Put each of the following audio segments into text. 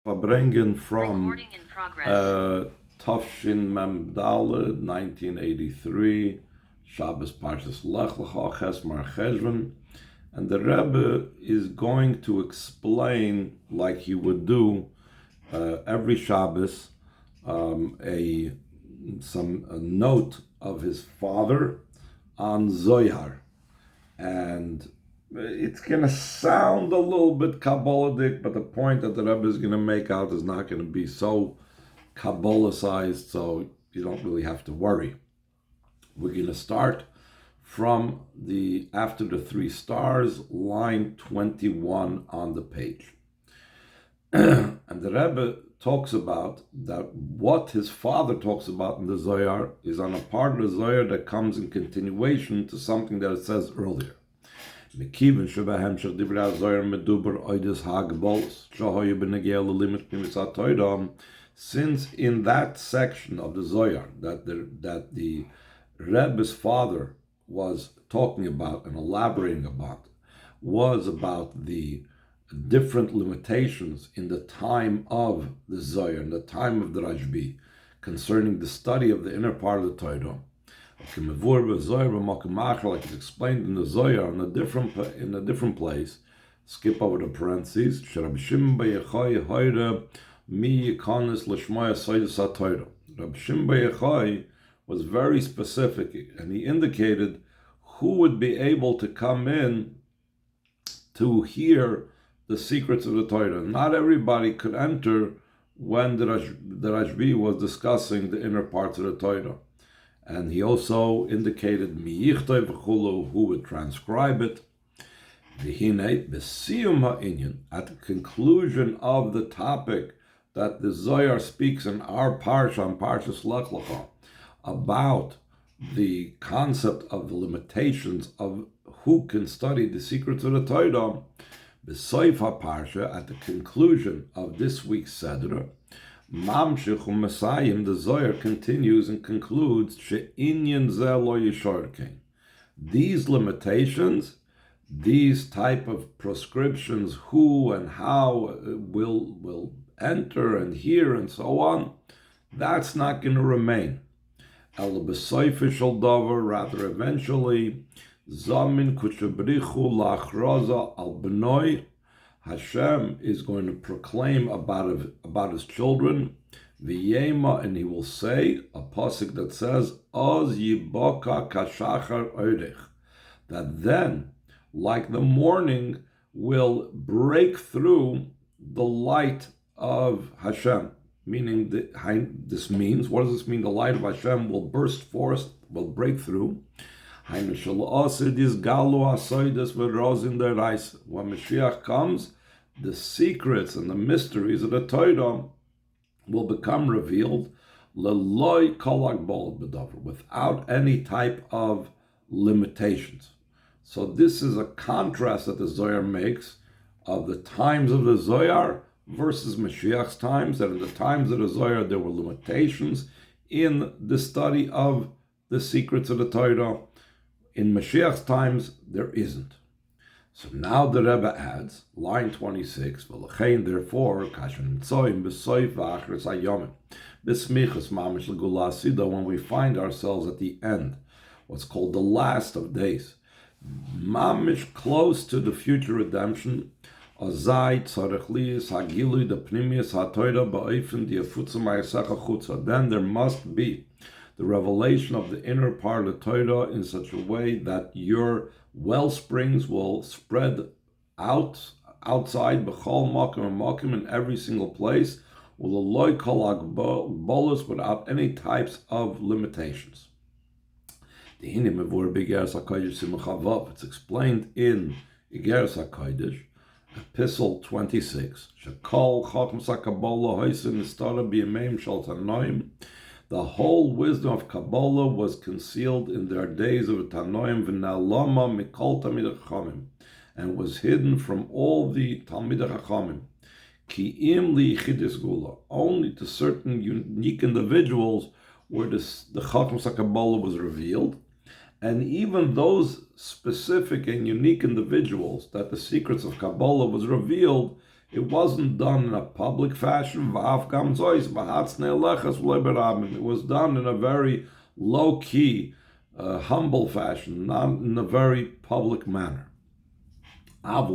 Farbrengen from Tafshin Mem Daled, 1983, Shabbos Parshas Lecha Chesmar Cheshvan, and the Rebbe is going to explain, like he would do every Shabbos, a note of his father on Zohar, and it's going to sound a little bit Kabbalistic, but the point that the Rebbe is going to make out is not going to be so Kabbalicized, so you don't really have to worry. We're going to start from after the 3 stars, line 21 on the page. And the Rebbe talks about that what his father talks about in the Zohar is on a part of the Zohar that comes in continuation to something that it says earlier. Since in that section of the Zohar that the Rebbe's father was talking about and elaborating about was about the different limitations in the time of the Zohar, in the time of the Rashbi, concerning the study of the inner part of the Torah. Like it's explained in the Zohar in a different place. Skip over the parentheses. Rabbi Shimon Bar Yochai was very specific, and he indicated who would be able to come in to hear the secrets of the Torah. Not everybody could enter when the Rashbi was discussing the inner parts of the Torah. And he also indicated who would transcribe it. At the conclusion of the topic that the Zohar speaks in our parsha, on Parshas Lecha, about the concept of the limitations of who can study the secrets of the Torah, parsha, at the conclusion of this week's Seder, Mamshich Messiah, the Zohar continues and concludes, She'inyan zeh lo yisharkein. These limitations, these type of prescriptions, who and how will enter and hear and so on, that's not going to remain. El b'soifer shel davar, rather eventually, Zamin kushabrichu lachraza al b'noi, Hashem is going to proclaim about his children, v'yema, and he will say a pasuk that says, "Oz yiboka kashachar oirich," that then, like the morning, will break through the light of Hashem. Meaning, this means, what does this mean? The light of Hashem will burst forth, will break through. When Moshiach comes, the secrets and the mysteries of the Torah will become revealed without any type of limitations. So this is a contrast that the Zohar makes of the times of the Zohar versus Moshiach's times, that in the times of the Zohar there were limitations in the study of the secrets of the Torah. In Moshiach's times, there isn't. So now the Rebbe adds, line 26, therefore, when we find ourselves at the end, what's called the last of days, mamish, close to the future redemption, then there must be the revelation of the inner part of the Torah in such a way that your well springs will spread outside b'chol makom and makom, in every single place, without any types of limitations. It's explained in Igeres HaKodesh, Epistle 26. The whole wisdom of Kabbalah was concealed in their days of Tanoim v'na'lama mikol Talmidei Chachamim, and was hidden from all the Talmidei Chachamim. Ki im liyichidis Geulah, only to certain unique individuals where the Chachmas HaKabbalah was revealed, and even those specific and unique individuals that the secrets of Kabbalah was revealed, It wasn't done in a public fashion. It was done in a very low-key, humble fashion, not in a very public manner. But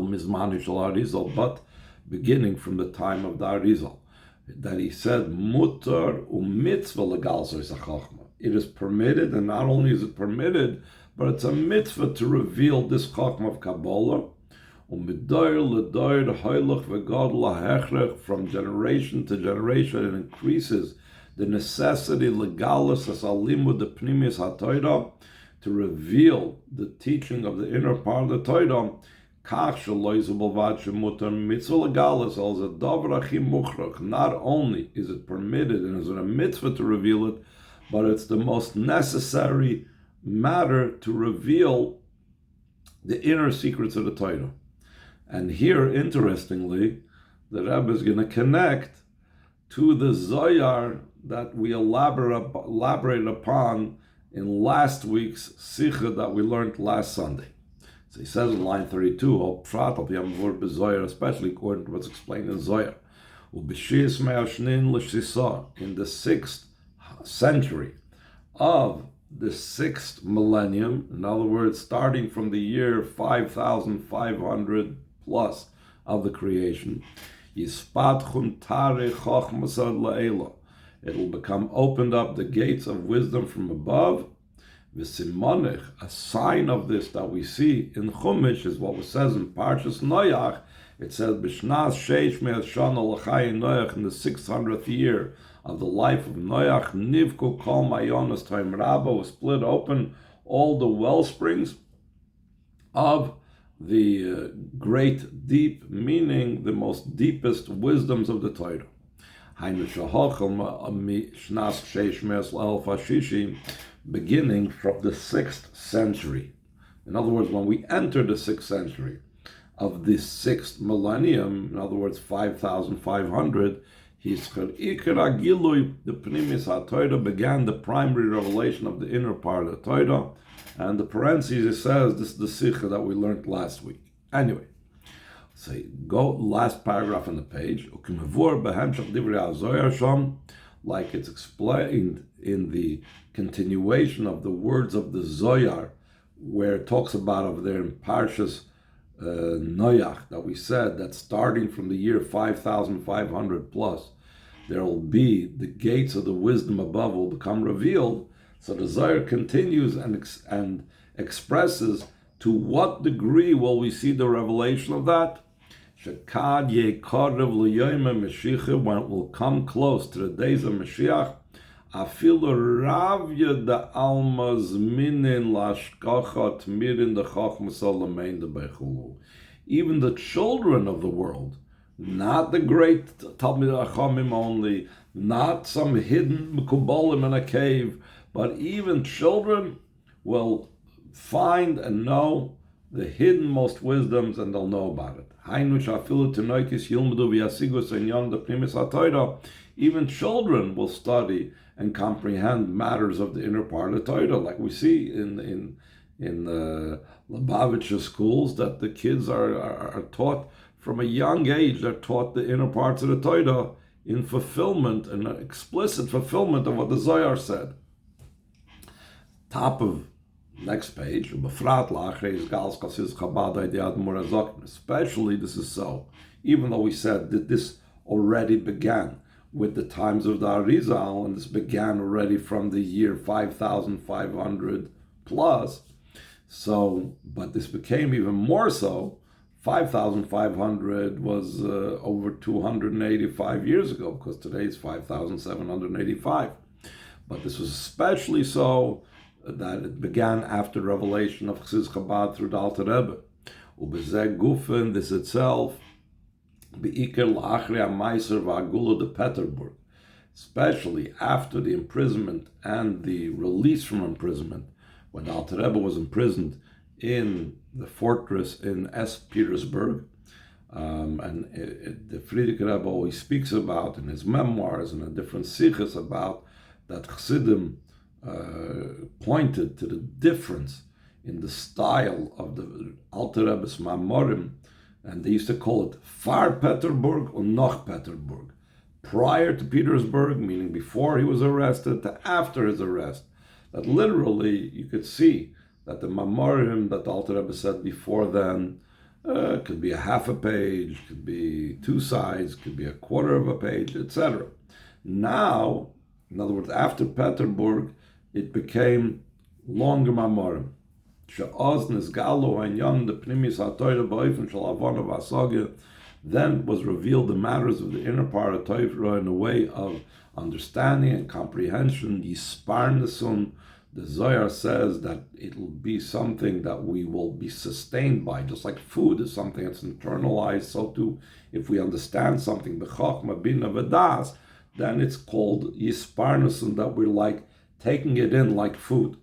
beginning from the time of the Arizal, that he said, Mutar u'mitzvah legal chachma. It is permitted, and not only is it permitted, but it's a mitzvah to reveal this chachma of Kabbalah, from generation to generation. It increases the necessity legalis as alimud the pnimis haTorah, to reveal the teaching of the inner part of the Torah. Not only is it permitted and is it a mitzvah to reveal it, but it's the most necessary matter to reveal the inner secrets of the Torah. And here, interestingly, the Rebbe is going to connect to the Zohar that we elaborated upon in last week's Sikha that we learned last Sunday. So he says in line 32, especially according to what's explained in Zohar, in the 6th century of the 6th millennium, in other words, starting from the year 5,500 plus of the creation, it will become opened up the gates of wisdom from above. V'simonich, a sign of this that we see in Chumash is what says in Parshas Noach. It says, B'shnas sheish me'as shana l'chai Noach, in the 600th year of the life of Noach, Nivku kol mayonas Taim Rabba, was split open all the well springs of the great deep, meaning the most deepest wisdoms of the Torah. Hainu shahachal mishnas sheish me'as l'elf hashishi, beginning from the 6th century. In other words, when we enter the 6th century of the 6th millennium, in other words, 5,500, the Pnimis HaTorah began the primary revelation of the inner part of the Torah. And the parentheses, it says, this is the Sikha that we learned last week. Anyway, so go last paragraph on the page. Like it's explained in the continuation of the words of the Zohar, where it talks about over there in Parshas Noach, that we said that starting from the year 5,500 plus, there will be the gates of the wisdom above will become revealed. So the Zohar continues and expresses to what degree will we see the revelation of that. When it will come close to the days of Moshiach, even the children of the world, not the great Talmid Chachamim only, not some hidden Mekubalim in a cave, but even children will find and know the hidden-most wisdoms, and they'll know about it. Even children will study and comprehend matters of the inner part of the Torah, like we see in Lubavitcher schools, that the kids are taught from a young age. They're taught the inner parts of the Torah in fulfillment and explicit fulfillment of what the Zohar said. Top of next page, especially this is so, even though we said that this already began with the times of the Arizal, and this began already from the year 5,500 plus, so, but this became even more so. 5,500 was over 285 years ago, because today is 5,785. But this was especially so that it began after the revelation of Chassidus Chabad through the Alter Rebbe. Ubezeh Gufen, this itself, Be'iker L'achri HaMaiser V'Agula de Peterburg, especially after the imprisonment and the release from imprisonment, when the Alter Rebbe was imprisoned in the fortress in Petersburg, and the Frierdiker Rebbe always speaks about in his memoirs and in different sikhs about that Chassidim pointed to the difference in the style of the Alter Rebbe's Mamorim and they used to call it Farbrengen and Noch Peterburg. Prior to Petersburg, meaning before he was arrested, to after his arrest. That literally, you could see that the Mamorim that the Alter Rebbe said before then could be a half a page, could be 2 sides, could be a quarter of a page, etc. Now, in other words, after Peterburg, it became longer Mamorim. Then was revealed the matters of the inner part of Torah in a way of understanding and comprehension. Yisparnesun, the Zohar says that it will be something that we will be sustained by, just like food is something that's internalized. So too, if we understand something, b'chokhmah bina v'das, then it's called Yisparnesun, that we're like taking it in like food.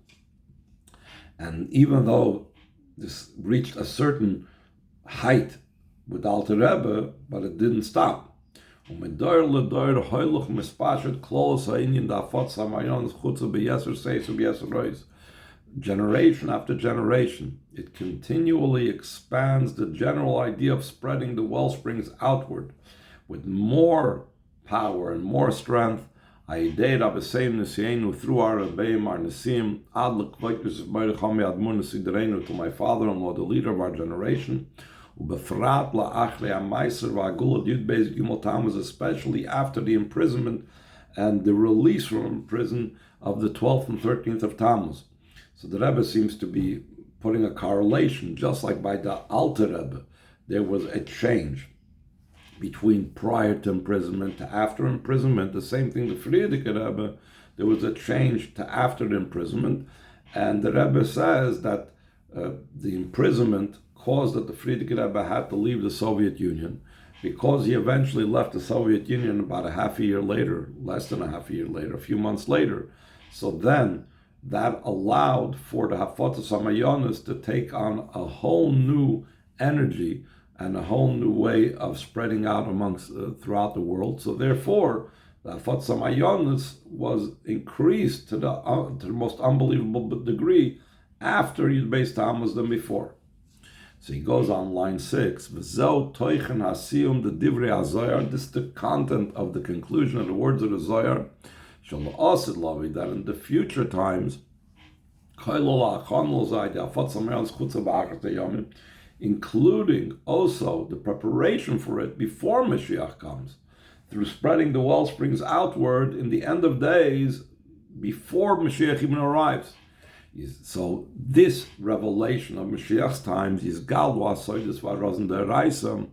And even though this reached a certain height with Alter Rebbe, but it didn't stop. Generation after generation, it continually expands the general idea of spreading the well springs outward with more power and more strength. Through our Rebbeim, our Nesim, to my father-in-law, the leader of our generation, especially after the imprisonment and the release from prison of the 12th and 13th of Tammuz. So the Rebbe seems to be putting a correlation, just like by the Alter Rebbe, there was a change between prior to imprisonment to after imprisonment. The same thing, the Frierdiker Rebbe, there was a change to after the imprisonment, and the Rebbe says that the imprisonment caused that the Frierdiker Rebbe had to leave the Soviet Union, because he eventually left the Soviet Union about a half a year later, less than a half a year later, a few months later. So then that allowed for the Hafotzas HaMayonis to take on a whole new energy and a whole new way of spreading out amongst throughout the world. So therefore, the Hafotzas HaMayonis was increased to the most unbelievable degree after Yud Beis Tammuz than before. So he goes on line 6. V'zeu toichen hasiyum the divrei haZohar. This is the content of the conclusion of the words of the Zohar. Shalom asid lavi, that in the future times, including also the preparation for it before Moshiach comes, through spreading the well springs outward in the end of days before Moshiach even arrives. So this revelation of Moshiach's times is Geulah Soidus Varozen Deraisa,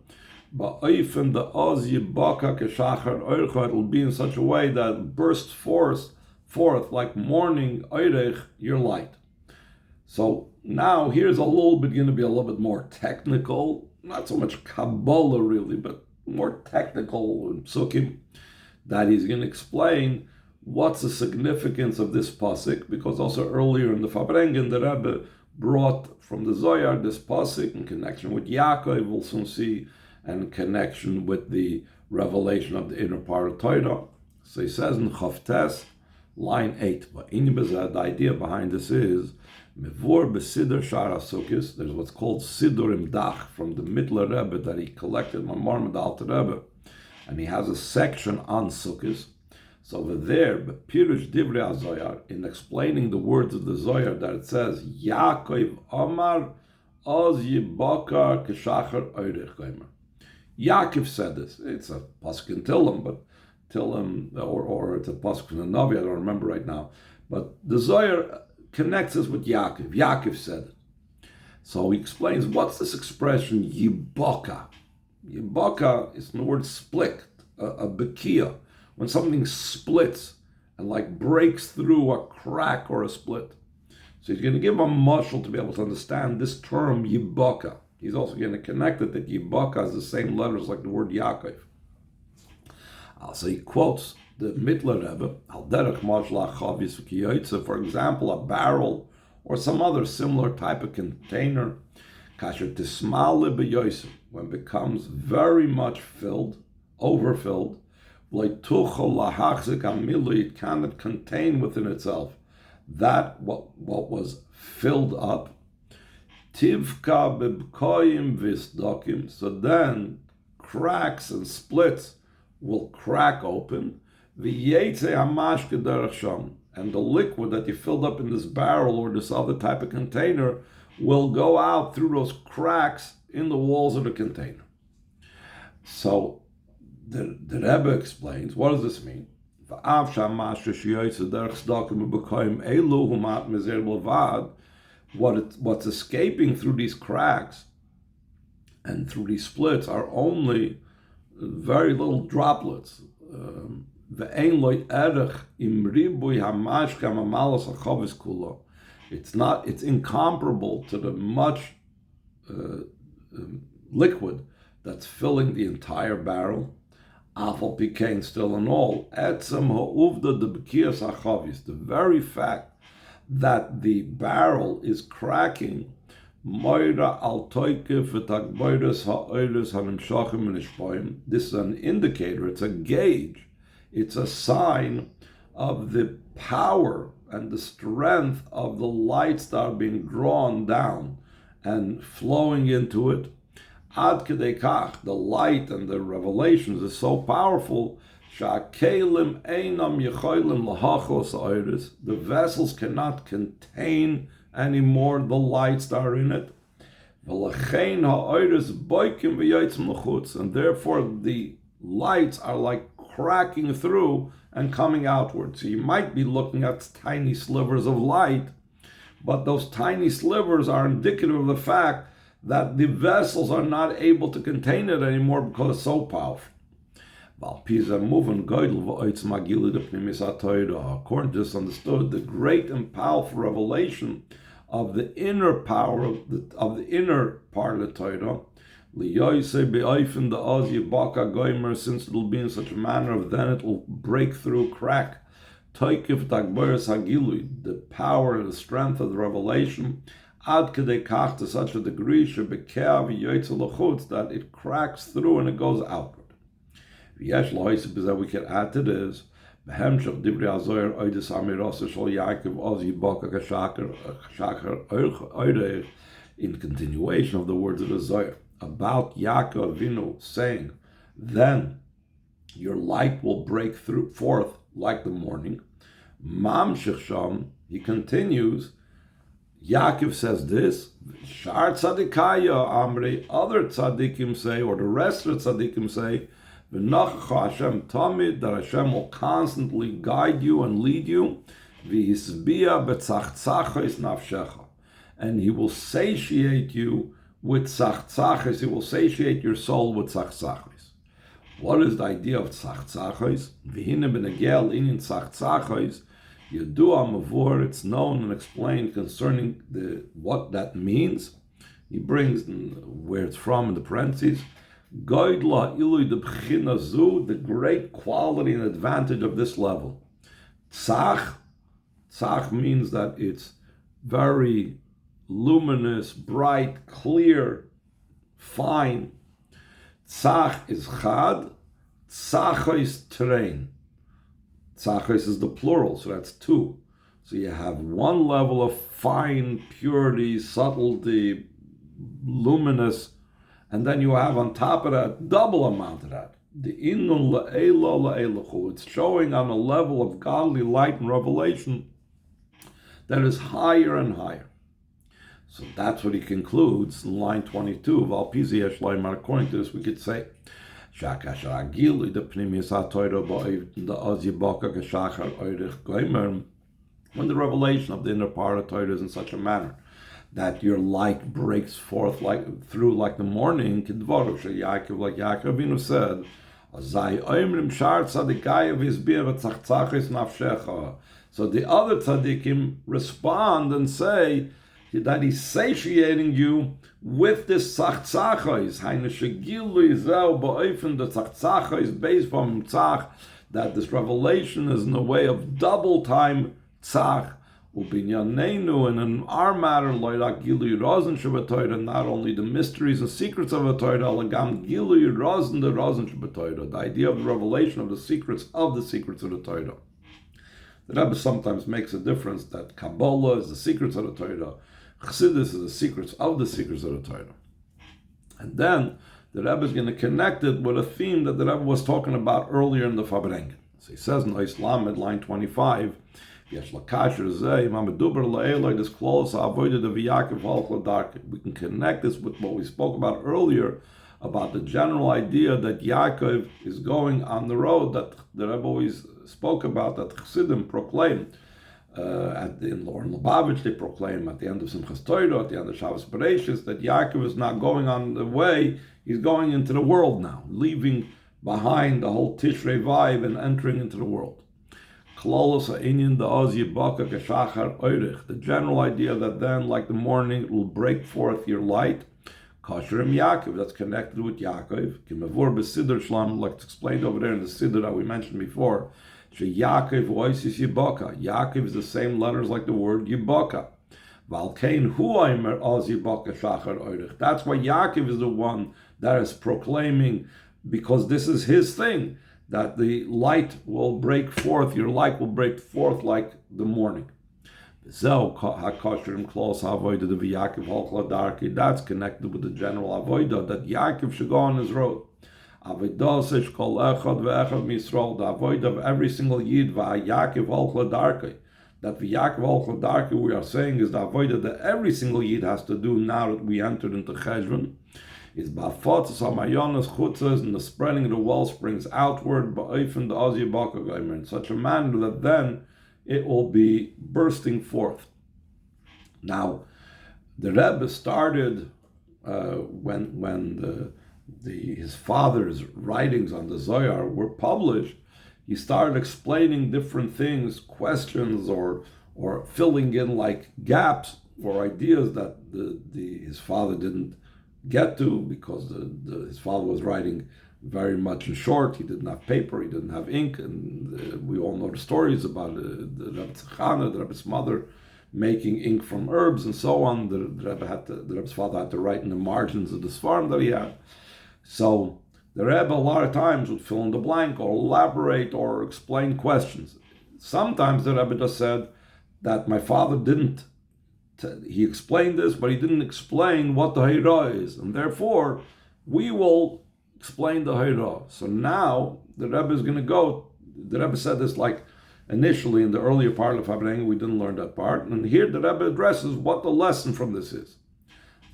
but even the Oz Yibaka Keshachar Oircha, it will be in such a way that it bursts forth like morning Oirech, your light. So now here's a little bit going to be a little bit more technical, not so much Kabbalah really, but more technical psukim, that he's going to explain what's the significance of this pasuk, because also earlier in the Farbrengen, the Rebbe brought from the Zohar this pasuk in connection with Yaakov, we'll soon see, and in connection with the revelation of the inner part of Torah. So he says in Chavtes, line 8, the idea behind this is, Mevor b'siddur shara sukkis, there's what's called Siddurim Dach from the Mittler Rebbe that he collected, Mamar with the Alter Rebbe, and he has a section on sukkis. So over there, Pirush Divrei HaZohar, in explaining the words of the Zohar, that it says, Yaakov Amar Oz Yibakar Keshachar Oirech Gomer. Yaakov said this. It's a pasuk in Tillim, but Tillim, or it's a pasuk in the Navi, I don't remember right now. But the Zohar connects us with Yaakov. Yaakov said it. So he explains, what's this expression, Yibaka? Yibaka is the word split, a bekia. When something splits and like breaks through a crack or a split. So he's going to give a mashal to be able to understand this term Yibaka. He's also going to connect it that Yibaka has the same letters like the word Yaakov. So he quotes the Mittler Rebbe, Al derech mashal achavis v'kiyotze, for example, a barrel or some other similar type of container, kasher tismal b'yosim, when it becomes very much filled, overfilled, it cannot contain within itself that what was filled up. Tivka bebkoyim visdokim. So then cracks and splits will crack open. V'yetze hamashke derech sham. And the liquid that you filled up in this barrel or this other type of container will go out through those cracks in the walls of the container. So the Rebbe explains, what does this mean? What's escaping through these cracks and through these splits are only very little droplets. It's incomparable to the much liquid that's filling the entire barrel. Afal pikain still and all. The very fact that the barrel is cracking, this is an indicator, it's a gauge, it's a sign of the power and the strength of the lights that are being drawn down and flowing into it. Ad kedei kach, the light and the revelations is so powerful. Sha'kelim einam yecholim lahachos oiris. The vessels cannot contain anymore the lights that are in it. V'lachein ha'oiris boikim v'yotzim l'chutz, and therefore the lights are like cracking through and coming outward. So you might be looking at tiny slivers of light, but those tiny slivers are indicative of the fact that the vessels are not able to contain it anymore because it's so powerful. According to this understood, the great and powerful revelation of the inner power of the inner part of the Torah, since it will be in such a manner of then it will break through, crack. The power and the strength of the revelation, ad kedei kach, to such a degree, that it cracks through and it goes outward. That we can add to this, in continuation of the words of the Zohar about Yaakov Avinu saying, then your light will break forth like the morning. Mamshech sham, he continues, Yaakov says this, Shar tzadikaya amri, other tzadikim say, or the rest of the tzadikim say, V'nachacha Hashem tamid, that Hashem will constantly guide you and lead you, v'hisbia betzachtzachos nafshecha, and he will satiate you with tzachtzachos, he will satiate your soul with tzachtzachos. What is the idea of tzachtzachos? V'hine b'negel inin tzachtzachos, Yedua Mavur, it's known and explained concerning what that means. He brings where it's from in the parentheses. Geulah ilui de b'china zu, the great quality and advantage of this level. Tzach means that it's very luminous, bright, clear, fine. Tzach is chad, tzachos trein. Tzachos is the plural, so that's two. So you have one level of fine purity, subtlety, luminous, and then you have on top of that double amount of that. The innun la'elo la'elechu. It's showing on a level of godly light and revelation that is higher and higher. So that's what he concludes in line 22 of Al Pizi Yesh Laimar. According to this, we could say, when the revelation of the inner part of Torah is in such a manner that your light breaks forth through like the morning, like Yaakov Avinu said, so the other tzaddikim respond and say that he's satiating you with this tzachtzachos. The tzachtzachos based from tzach, that this revelation is in the way of double time tzach. And in our matter, not only the mysteries and secrets of a Torah, the idea of the revelation of the secrets of the Torah. The Rebbe sometimes makes a difference that Kabbalah is the secrets of the Torah, Chassidus is the secrets of the Torah. And then the Rebbe is going to connect it with a theme that the Rebbe was talking about earlier in the Farbrengen. So he says in Islam at line 25, we can connect this with what we spoke about earlier about the general idea that Yaakov is going on the road that the Rebbe always spoke about, that Chassidim proclaim. In Lauren Lubavitch, they proclaim at the end of Simchas Torah, at the end of Shabbos Bereshis, that Yaakov is not going on the way, he's going into the world now, leaving behind the whole Tishrei vibe and entering into the world. The general idea that then, like the morning, it will break forth your light. Kasherim Yaakov, that's connected with Yaakov. Like it's explained over there in the Siddur that we mentioned before. Yaakov voices Yibaka. Yaakov is the same letters like the word Yibaka. That's why Yaakov is the one that is proclaiming, because this is his thing, that the light will break forth, your light will break forth like the morning. That's connected with the general avodah, that Yaakov should go on his road. The avodah of every single yid, that we are saying is the avodah that every single yid has to do now that we entered into Cheshvan, is in the spreading of the well springs outward, in such a manner that then it will be bursting forth. Now, the Rebbe started when his father's writings on the Zohar were published. He started explaining different things, questions, or filling in like gaps or ideas that his father didn't get to, because his father was writing very much in short. He didn't have paper, he didn't have ink, and we all know the stories about the Rebbe Tzachana, the Rebbe's mother, making ink from herbs and so on. The Rebbe's father had to write in the margins of the Sfarim that he had. So the Rebbe a lot of times would fill in the blank or elaborate or explain questions. Sometimes the Rebbe just said that my father didn't. He explained this, but he didn't explain what the Hairah is, and therefore we will explain the Hairah. So now the Rebbe is going to go. The Rebbe said this like initially in the earlier part of Farbrengen. We didn't learn that part, and here the Rebbe addresses what the lesson from this is.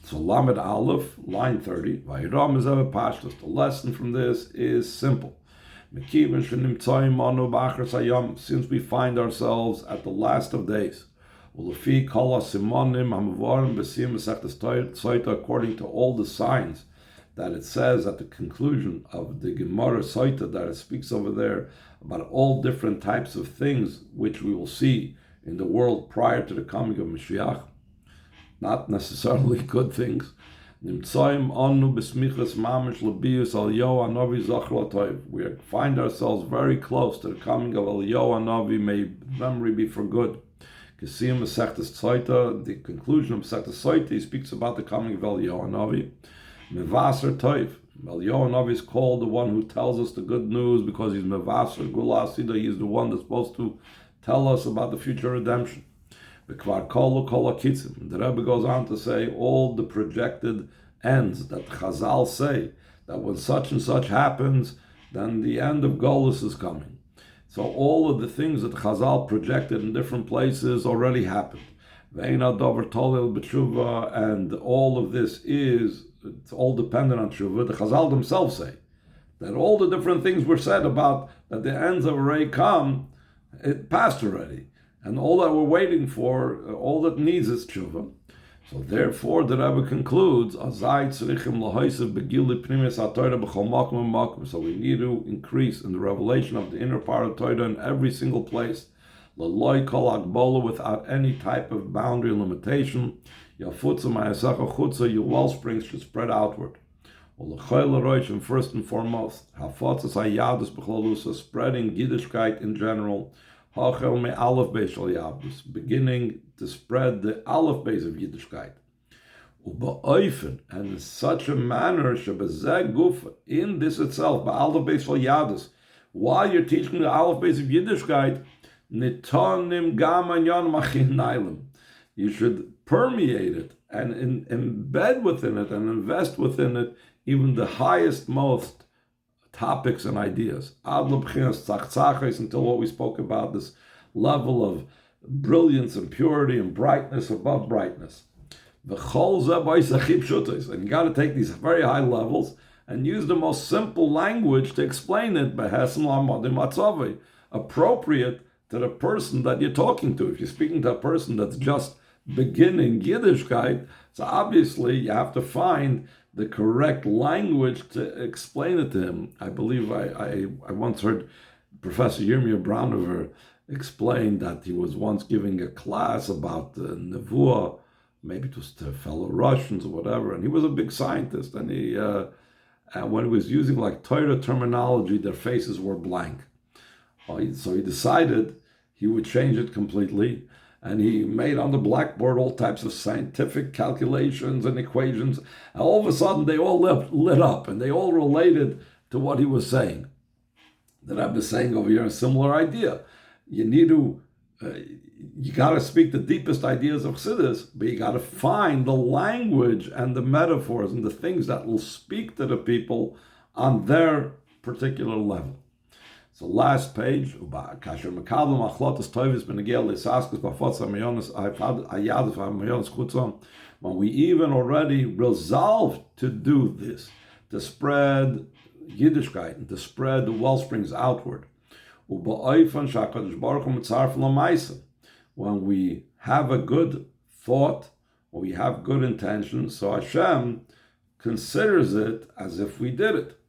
So Lamed Aleph, line 30, Vayram is ever pashtus. The lesson from this is simple. Since we find ourselves at the last of days, according to all the signs that it says at the conclusion of the Gemara Soita, that it speaks over there about all different types of things which we will see in the world prior to the coming of Moshiach, not necessarily good things. We find ourselves very close to the coming of Eliyahu Hanavi, may memory be for good. The conclusion of Masechtas Soita, he speaks about the coming of Eliyahu Hanavi. Mevaser Toiv. Eliyahu Hanavi is called the one who tells us the good news because he's Mevaser Geulah. He is the one that's supposed to tell us about the future redemption. The Rebbe goes on to say all the projected ends that Chazal say, that when such and such happens, then the end of Geulah is coming. So all of the things that Chazal projected in different places already happened. And all of this it's all dependent on Tshuva. The Chazal themselves say that all the different things were said about that the ends have already come, it passed already. And all that we're waiting for, all that needs is tshuva. So therefore, the Rebbe concludes, so we need to increase in the revelation of the inner part of Torah in every single place, without any type of boundary limitation. Your well springs should spread outward. And first and foremost, spreading Yiddishkeit in general, beginning to spread the Aleph base of Yiddishkeit. And in such a manner, in this itself, while you're teaching the Aleph base of Yiddishkeit, You should permeate it and embed within it and invest within it even the highest, most topics and ideas. Until what we spoke about, this level of brilliance and purity and brightness above brightness. And you got to take these very high levels and use the most simple language to explain it, appropriate to the person that you're talking to. If you're speaking to a person that's just beginning Yiddishkeit, so obviously you have to find the correct language to explain it to him. I believe I once heard Professor Yirmiyah Brownover explain that he was once giving a class about Nevuah, maybe it was to fellow Russians or whatever, and he was a big scientist, and he when he was using like Torah terminology, their faces were blank. So he decided he would change it completely, and he made on the blackboard all types of scientific calculations and equations, and all of a sudden they all lit up, and they all related to what he was saying. The Rebbe is saying over here a similar idea. You need to, you got to speak the deepest ideas of Chassidus, but you got to find the language and the metaphors and the things that will speak to the people on their particular level. So last page, when we even already resolved to do this, to spread Yiddishkeit and to spread the well springs outward. When we have a good thought, or we have good intentions, so Hashem considers it as if we did it.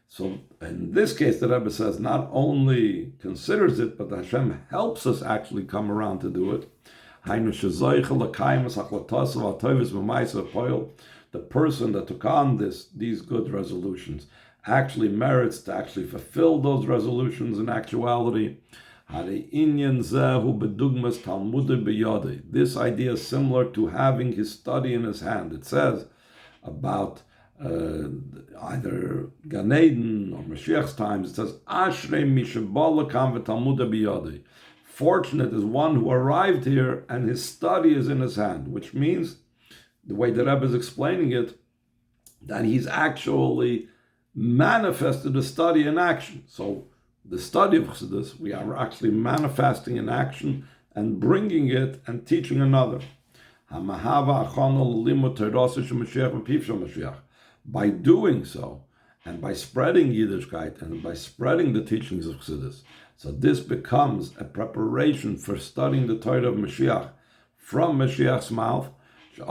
So in this case, the Rebbe says not only considers it, but Hashem helps us actually come around to do it. The person that took on these good resolutions actually merits to actually fulfill those resolutions in actuality. This idea is similar to having his study in his hand. It says about either Gan Eden or Moshiach's times, it says, Ashrei mishabala kam v'talmuda biyadei. Fortunate is one who arrived here and his study is in his hand, which means, the way the Rebbe is explaining it, that he's actually manifested the study in action. So the study of Chassidus, we are actually manifesting in action and bringing it and teaching another. By doing so, and by spreading Yiddishkeit, and by spreading the teachings of Chassidus, so this becomes a preparation for studying the Torah of Moshiach from Moshiach's mouth. Then it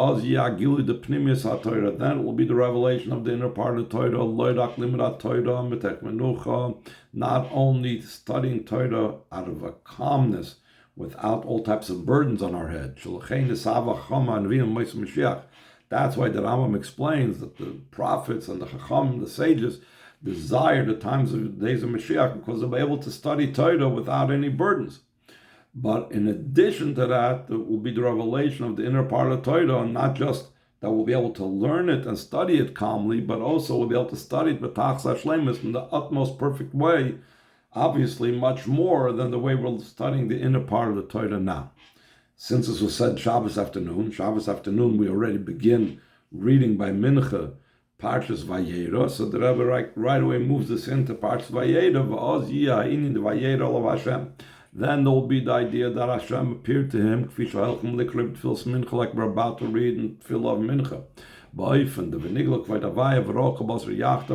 will be the revelation of the inner part of the Torah, not only studying Torah out of a calmness, without all types of burdens on our head. That's why the Rambam explains that the prophets and the Chacham, the sages, desire the times of the days of Mashiach because they'll be able to study Torah without any burdens. But in addition to that, there will be the revelation of the inner part of Torah, and not just that we'll be able to learn it and study it calmly, but also we'll be able to study it b'tachas hashlemus in the utmost perfect way, obviously much more than the way we're studying the inner part of the Torah now. Since this was said Shabbos afternoon we already begin reading by Mincha Parshas Vayera, so the Rebbe right away moves us into Parshas Vayera, v'oz yiyah in the Vayera of Hashem. Then there will be the idea that Hashem appeared to him, like we're about to read in Tefillah of Mincha.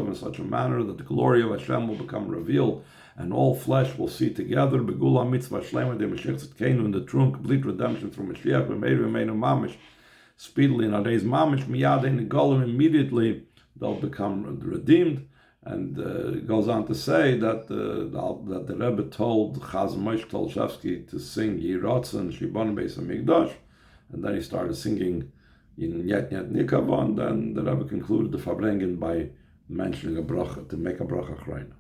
In such a manner that the glory of Hashem will become revealed, and all flesh will see together. Geulah mitzvah shlema de Moshiach tzidkenu, in the true and complete redemption through Moshiach. V'meinu mamish, speedily in our days mamish miyad ein Geulah, immediately they'll become redeemed. And it goes on to say that the Rebbe told Chaz Moshe Tolshevsky to sing Yiratzon Shibon Beis Hamikdash, and then he started singing in Yet Yet Nikavon. Then the Rebbe concluded the Farbrengen by mentioning a bracha, to make a bracha chreina.